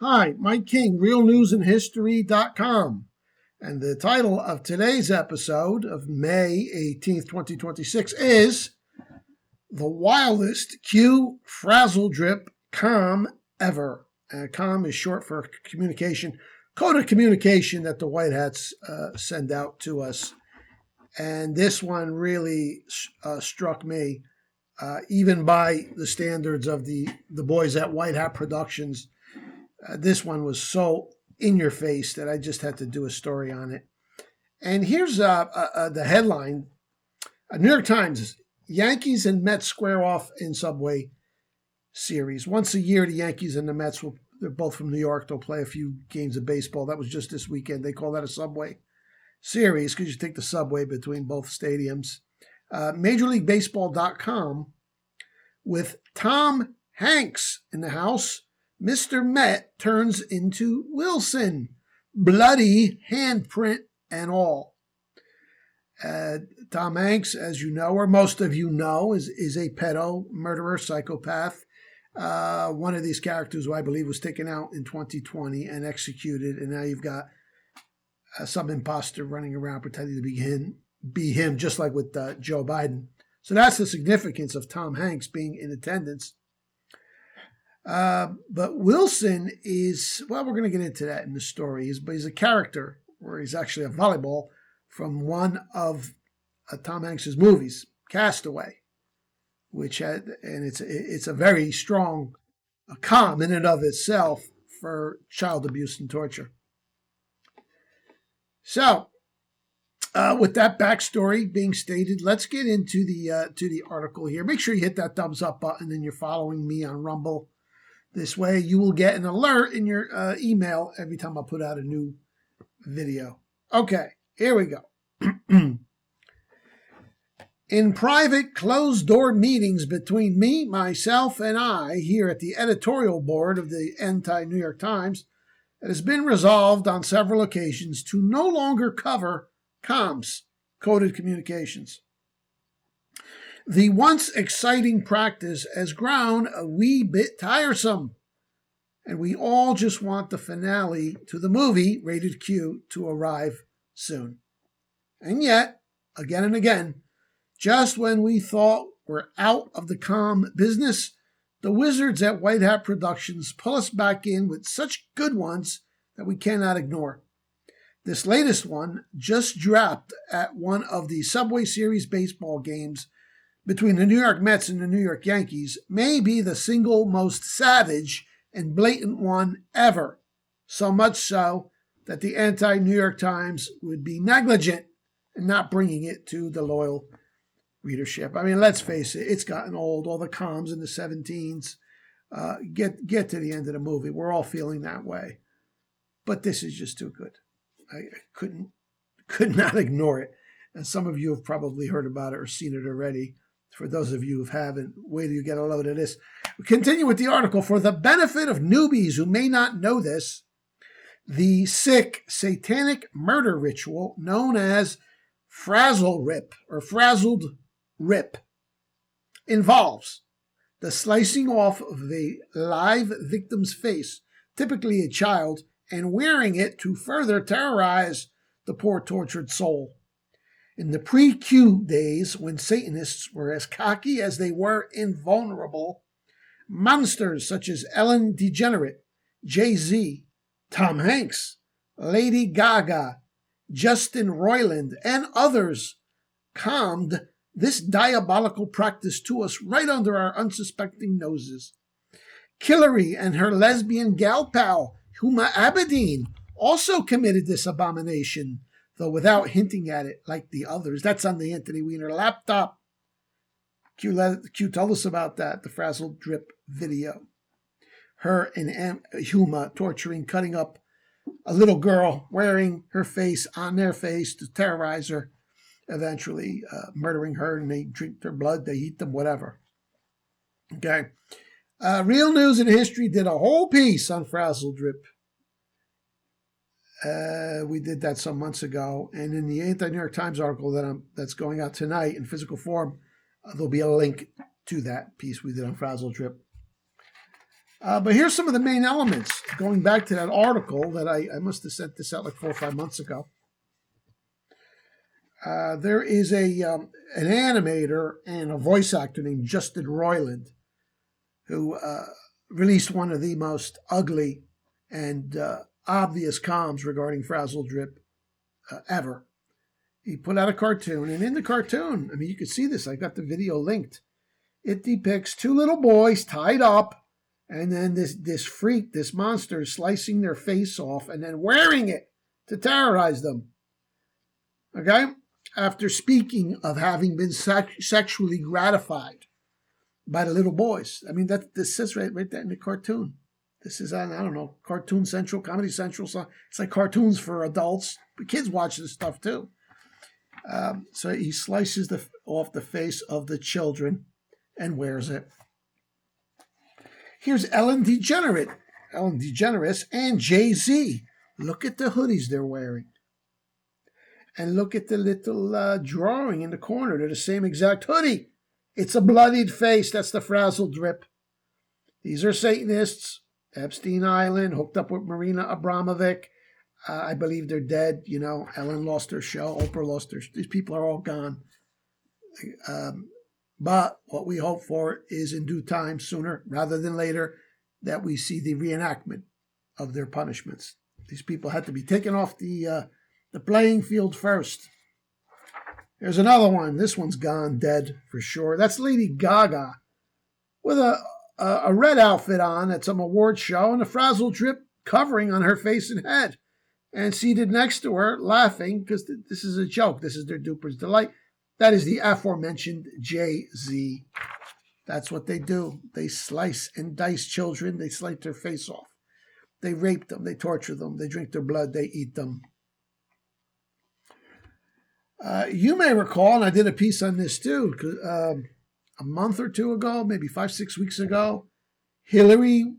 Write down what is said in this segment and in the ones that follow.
Hi, Mike King, realnewsandhistory.com. And the title of today's episode of May 18th, 2026 is The Wildest Q Frazzledrip Comm Ever. Comm is short for communication, coded communication that the White Hats send out to us. And this one really struck me, even by the standards of the boys at White Hat Productions. This one was so in your face that I just had to do a story on it. And here's the headline. New York Times, Yankees and Mets square off in Subway Series. Once a year, the Yankees and the Mets, they're both from New York. They'll play a few games of baseball. That was just this weekend. They call that a Subway Series because you take the subway between both stadiums. MajorLeagueBaseball.com with Tom Hanks in the house. Mr. Met turns into Wilson, bloody handprint and all. Tom Hanks, as you know, or most of you know, is a pedo, murderer, psychopath. One of these characters who I believe was taken out in 2020 and executed, and now you've got some imposter running around pretending to be him, just like with Joe Biden. So that's the significance of Tom Hanks being in attendance. But Wilson is, well, we're going to get into that in the story, but he's a character, or he's actually a volleyball from one of Tom Hanks's movies, Castaway, which had, and it's a very strong Comm in and of itself for child abuse and torture. So, with that backstory being stated, let's get into the article here. Make sure you hit that thumbs up button and you're following me on Rumble. This way you will get an alert in your email every time I put out a new video. Okay, here we go. In private, closed-door meetings between me, myself, and I here at the editorial board of the anti-New York Times, it has been resolved on several occasions to no longer cover comms, coded communications. The once exciting practice has grown a wee bit tiresome, and we all just want the finale to the movie, Rated Q, to arrive soon. And yet, again and again, just when we thought we're out of the Comm business, the wizards at White Hat Productions pull us back in with such good ones that we cannot ignore. This latest one just dropped at one of the Subway Series baseball games between the New York Mets and the New York Yankees, may be the single most savage and blatant one ever. So much so that the anti-New York Times would be negligent in not bringing it to the loyal readership. I mean, let's face it, it's gotten old. All the comms in the 17s. Get to the end of the movie. We're all feeling that way. But this is just too good. I could not ignore it. And some of you have probably heard about it or seen it already. For those of you who haven't, wait till you get a load of this. We continue with the article. For the benefit of newbies who may not know this, the sick satanic murder ritual known as Frazzledrip or Frazzledrip involves the slicing off of a live victim's face, typically a child, and wearing it to further terrorize the poor tortured soul. In the pre-Q days, when Satanists were as cocky as they were invulnerable, monsters such as Ellen DeGenerate, Jay-Z, Tom Hanks, Lady Gaga, Justin Roiland, and others calmed this diabolical practice to us right under our unsuspecting noses. Hillary and her lesbian gal pal, Huma Abedin, also committed this abomination, though without hinting at it like the others. That's on the Anthony Weiner laptop. Q told us about that, the Frazzledrip video. Her and Huma torturing, cutting up a little girl, wearing her face on their face to terrorize her, eventually murdering her, and they drink their blood, they eat them, whatever. Okay. Real News and History did a whole piece on Frazzledrip. We did that some months ago, and in the Anti-New York Times article that's going out tonight in physical form, there'll be a link to that piece we did on Frazzledrip. But here's some of the main elements. Going back to that article that I must have sent this out like 4 or 5 months ago. There is an animator and a voice actor named Justin Roiland who released one of the most ugly and obvious comms regarding Frazzledrip ever. He put out a cartoon, and in the cartoon, I mean, you can see this. I got the video linked. It depicts two little boys tied up, and then this freak, this monster, is slicing their face off and then wearing it to terrorize them. Okay? After speaking of having been sexually gratified by the little boys. I mean, this says right there in the cartoon. This is on, I don't know, Cartoon Central, Comedy Central. So it's like cartoons for adults, but kids watch this stuff too. So he slices off the face of the children and wears it. Here's Ellen DeGeneres and Jay-Z. Look at the hoodies they're wearing. And look at the little drawing in the corner. They're the same exact hoodie. It's a bloodied face. That's the Frazzledrip. These are Satanists. Epstein Island, hooked up with Marina Abramovic. I believe they're dead. You know, Ellen lost her show. Oprah lost her. These people are all gone. But what we hope for is in due time, sooner rather than later, that we see the reenactment of their punishments. These people had to be taken off the playing field first. There's another one. This one's gone, dead for sure. That's Lady Gaga with a red outfit on at some award show and a Frazzledrip covering on her face and head. And seated next to her, laughing, because this is a joke. This is their duper's delight. That is the aforementioned Jay-Z. That's what they do. They slice and dice children. They slice their face off. They rape them. They torture them. They drink their blood. They eat them. You may recall, and I did a piece on this too, a month or two ago, maybe 5-6 weeks ago, Hillary,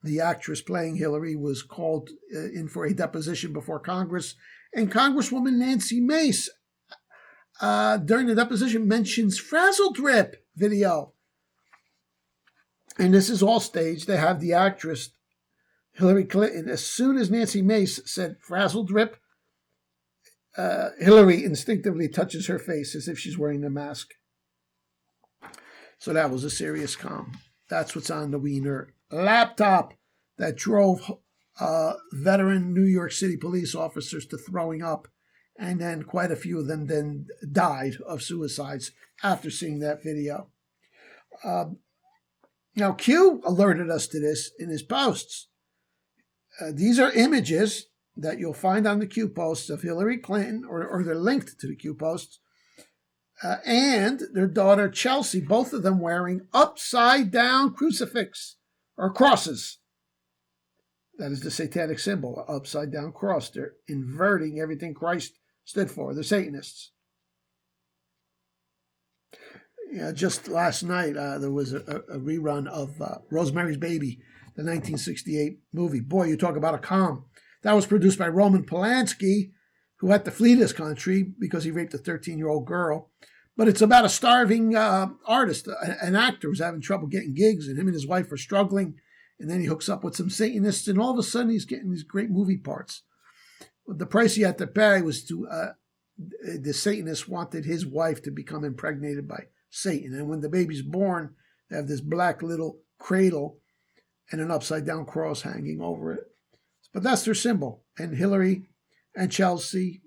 the actress playing Hillary, was called in for a deposition before Congress. And Congresswoman Nancy Mace, during the deposition, mentions Frazzledrip video. And this is all staged. They have the actress, Hillary Clinton. As soon as Nancy Mace said Frazzledrip, Hillary instinctively touches her face as if she's wearing the mask. So that was a serious comm. That's what's on the Wiener laptop that drove veteran New York City police officers to throwing up. And then quite a few of them then died of suicides after seeing that video. Now, Q alerted us to this in his posts. These are images that you'll find on the Q posts of Hillary Clinton, or they're linked to the Q posts, and their daughter Chelsea, both of them wearing upside-down crucifix or crosses. That is the satanic symbol, upside-down cross. They're inverting everything Christ stood for. They're Satanists. Just last night, there was a rerun of Rosemary's Baby, the 1968 movie. Boy, you talk about a comm. That was produced by Roman Polanski, who had to flee this country because he raped a 13-year-old girl. But it's about a starving artist, an actor who's having trouble getting gigs, and him and his wife are struggling. And then he hooks up with some Satanists, and all of a sudden he's getting these great movie parts. But the price he had to pay was the Satanist wanted his wife to become impregnated by Satan. And when the baby's born, they have this black little cradle and an upside-down cross hanging over it. But that's their symbol. And Hillary and Chelsea.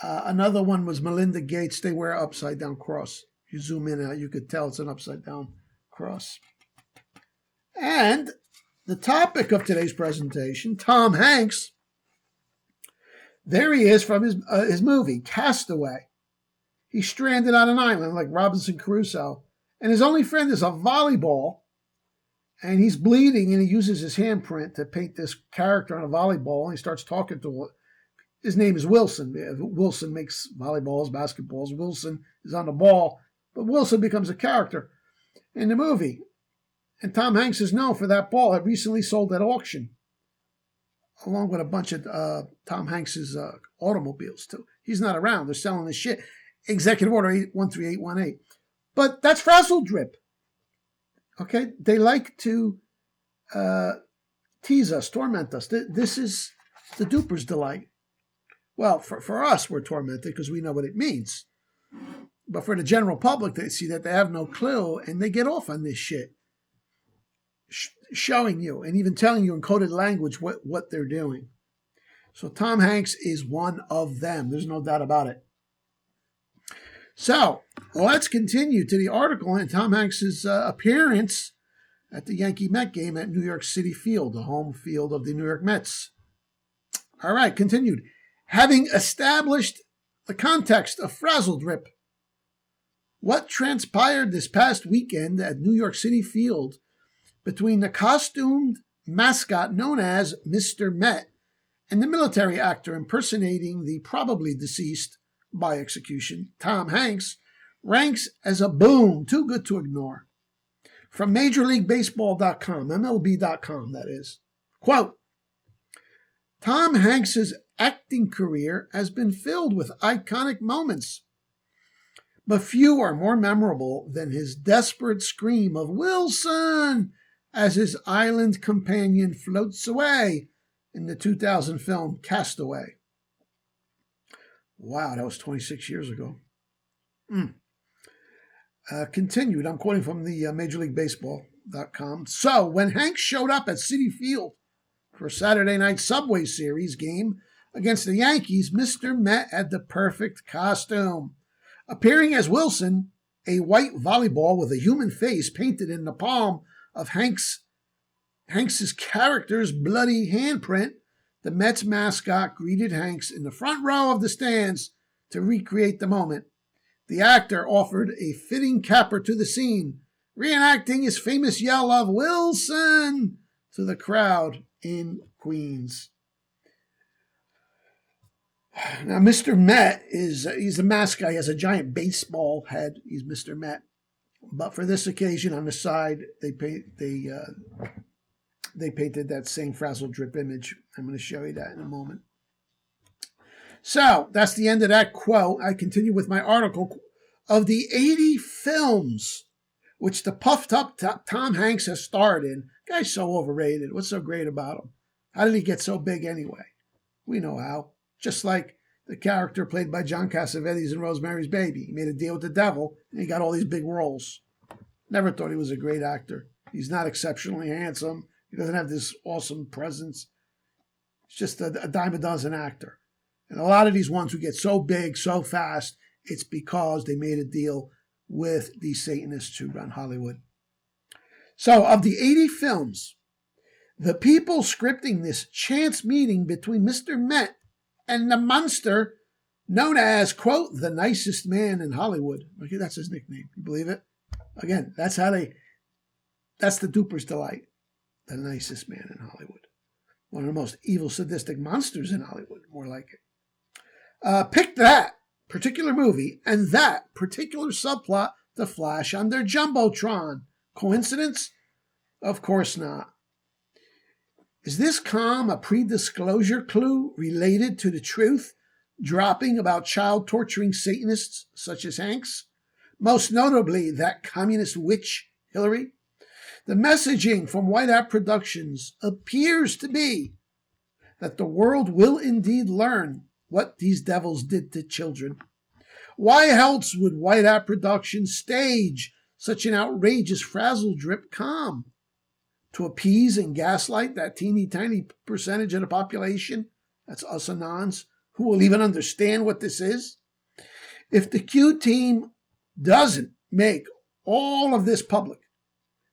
Another one was Melinda Gates. They wear upside-down cross. If you zoom in, you could tell it's an upside-down cross. And the topic of today's presentation, Tom Hanks. There he is from his movie, Castaway. He's stranded on an island like Robinson Crusoe. And his only friend is a volleyball. And he's bleeding, and he uses his handprint to paint this character on a volleyball, and he starts talking to him. His name is Wilson. Wilson makes volleyballs, basketballs. Wilson is on the ball, but Wilson becomes a character in the movie. And Tom Hanks is known for that ball. It recently sold at auction, along with a bunch of Tom Hanks's automobiles, too. He's not around. They're selling this shit. Executive Order 13818. But that's Frazzledrip. Okay, they like to tease us, torment us. This is the duper's delight. Well, for us, we're tormented because we know what it means. But for the general public, they see that they have no clue and they get off on this shit. Showing you and even telling you in coded language what they're doing. So Tom Hanks is one of them. There's no doubt about it. So let's continue to the article in Tom Hanks's appearance at the Yankee-Met game at New York City Field, the home field of the New York Mets. All right, continued. Having established the context of Frazzledrip, what transpired this past weekend at New York City Field between the costumed mascot known as Mr. Met and the military actor impersonating the probably deceased, by execution, Tom Hanks, ranks as a boom too good to ignore. From MajorLeagueBaseball.com, MLB.com, that is. Quote, Tom Hanks's acting career has been filled with iconic moments, but few are more memorable than his desperate scream of Wilson as his island companion floats away in the 2000 film Castaway. Wow, that was 26 years ago. Continued, I'm quoting from the MajorLeagueBaseball.com. So, when Hanks showed up at Citi Field for a Saturday night Subway Series game against the Yankees, Mr. Met had the perfect costume. Appearing as Wilson, a white volleyball with a human face painted in the palm of Hanks's character's bloody handprint, the Mets mascot greeted Hanks in the front row of the stands to recreate the moment. The actor offered a fitting capper to the scene, reenacting his famous yell of Wilson to the crowd in Queens. Now, Mr. Met he's a mascot. He has a giant baseball head. He's Mr. Met. But for this occasion, on the side, they painted that same Frazzledrip image. I'm going to show you that in a moment. So, that's the end of that quote. I continue with my article. Of the 80 films which the puffed up Tom Hanks has starred in, guy's so overrated. What's so great about him? How did he get so big anyway? We know how. Just like the character played by John Cassavetes in Rosemary's Baby. He made a deal with the devil, and he got all these big roles. Never thought he was a great actor. He's not exceptionally handsome. He doesn't have this awesome presence. He's just a dime a dozen actor. And a lot of these ones who get so big, so fast, it's because they made a deal with the Satanists who run Hollywood. So, of the 80 films, the people scripting this chance meeting between Mr. Met and the monster known as, quote, the nicest man in Hollywood. Okay, that's his nickname. You believe it? Again, that's the duper's delight. The nicest man in Hollywood. One of the most evil, sadistic monsters in Hollywood, more like it. Pick that particular movie and that particular subplot to flash on their Jumbotron. Coincidence? Of course not. Is this Comm a pre-disclosure clue related to the truth dropping about child-torturing Satanists such as Hanks? Most notably, that communist witch, Hillary? The messaging from White Hat Productions appears to be that the world will indeed learn what these devils did to children. Why else would White Hat Productions stage such an outrageous Frazzledrip Comm? To appease and gaslight that teeny tiny percentage of the population, that's us anons, who will even understand what this is? If the Q team doesn't make all of this public,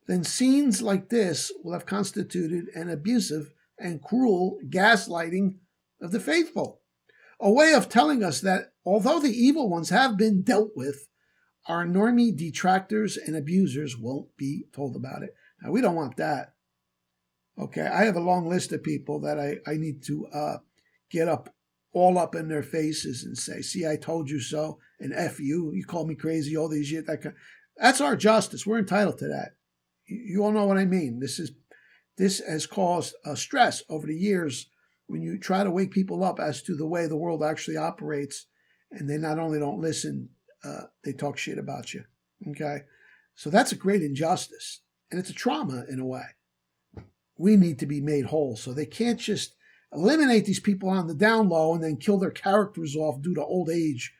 then scenes like this will have constituted an abusive and cruel gaslighting of the faithful. A way of telling us that although the evil ones have been dealt with, our normie detractors and abusers won't be told about it. Now, we don't want that. Okay, I have a long list of people that I need to get all up in their faces and say, see, I told you so, and F you, you called me crazy all these years. That's our justice. We're entitled to that. You all know what I mean. This has caused stress over the years when you try to wake people up as to the way the world actually operates, and they not only don't listen, they talk shit about you. Okay? So that's a great injustice, and it's a trauma in a way. we need to be made whole. So they can't just eliminate these people on the down low and then kill their characters off due to old age,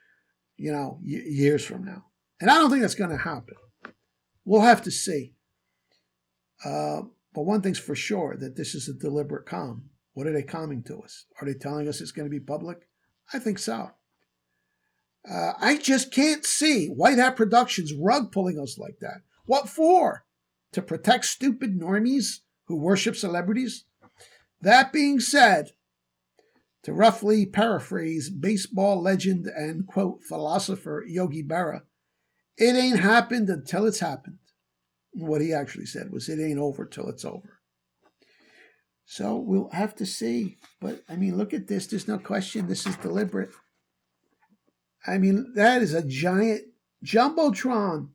years from now. And I don't think that's going to happen. We'll have to see. But one thing's for sure, that this is a deliberate comm. What are they comming to us? Are they telling us it's going to be public? I think so. I just can't see White Hat Productions rug pulling us like that. What for? To protect stupid normies who worship celebrities? That being said, to roughly paraphrase baseball legend and, quote, philosopher Yogi Berra, it ain't happened until it's happened. What he actually said was, it ain't over till it's over. So we'll have to see. But, look at this. There's no question this is deliberate. That is a giant jumbotron.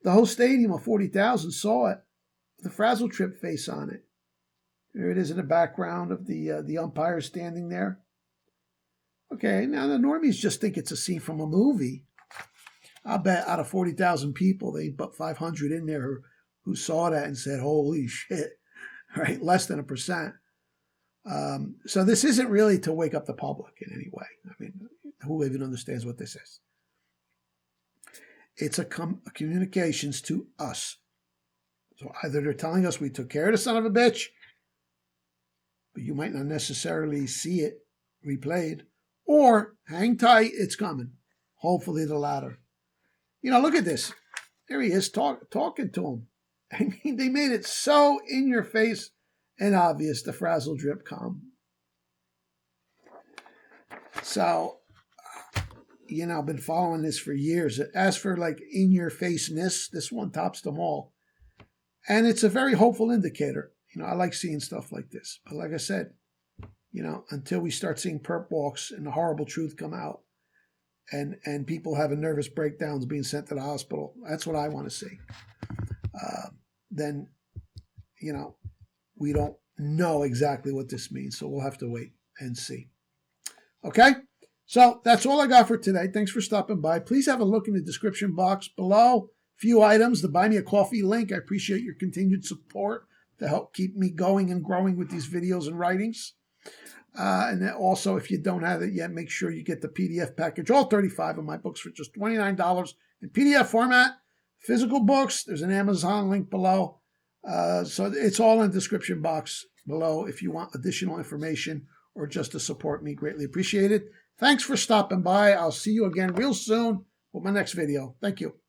The whole stadium of 40,000 saw it. The Frazzledrip face on it. There it is in the background of the umpire standing there. Okay, now the normies just think it's a scene from a movie. I'll bet out of 40,000 people, they ain't but 500 in there who saw that and said, holy shit, right? Less than 1%. So this isn't really to wake up the public in any way. Who even understands what this is? It's a communications to us. So either they're telling us we took care of the son of a bitch, but you might not necessarily see it replayed, or hang tight, it's coming. Hopefully the latter. Look at this. There he is talking to him. They made it so in your face and obvious, the Frazzledrip Comm. So, I've been following this for years. As for in your faceness, this one tops them all. And it's a very hopeful indicator. I like seeing stuff like this. But like I said, until we start seeing perp walks and the horrible truth come out, and people having nervous breakdowns being sent to the hospital, that's what I want to see. Then, we don't know exactly what this means. So we'll have to wait and see. Okay? So that's all I got for today. Thanks for stopping by. Please have a look in the description box below. Few items, the Buy Me a Coffee link. I appreciate your continued support to help keep me going and growing with these videos and writings. And then also, if you don't have it yet, make sure you get the PDF package, all 35 of my books for just $29 in PDF format. Physical books, there's an Amazon link below. So it's all in the description box below if you want additional information or just to support me. Greatly appreciated. Thanks for stopping by. I'll see you again real soon with my next video. Thank you.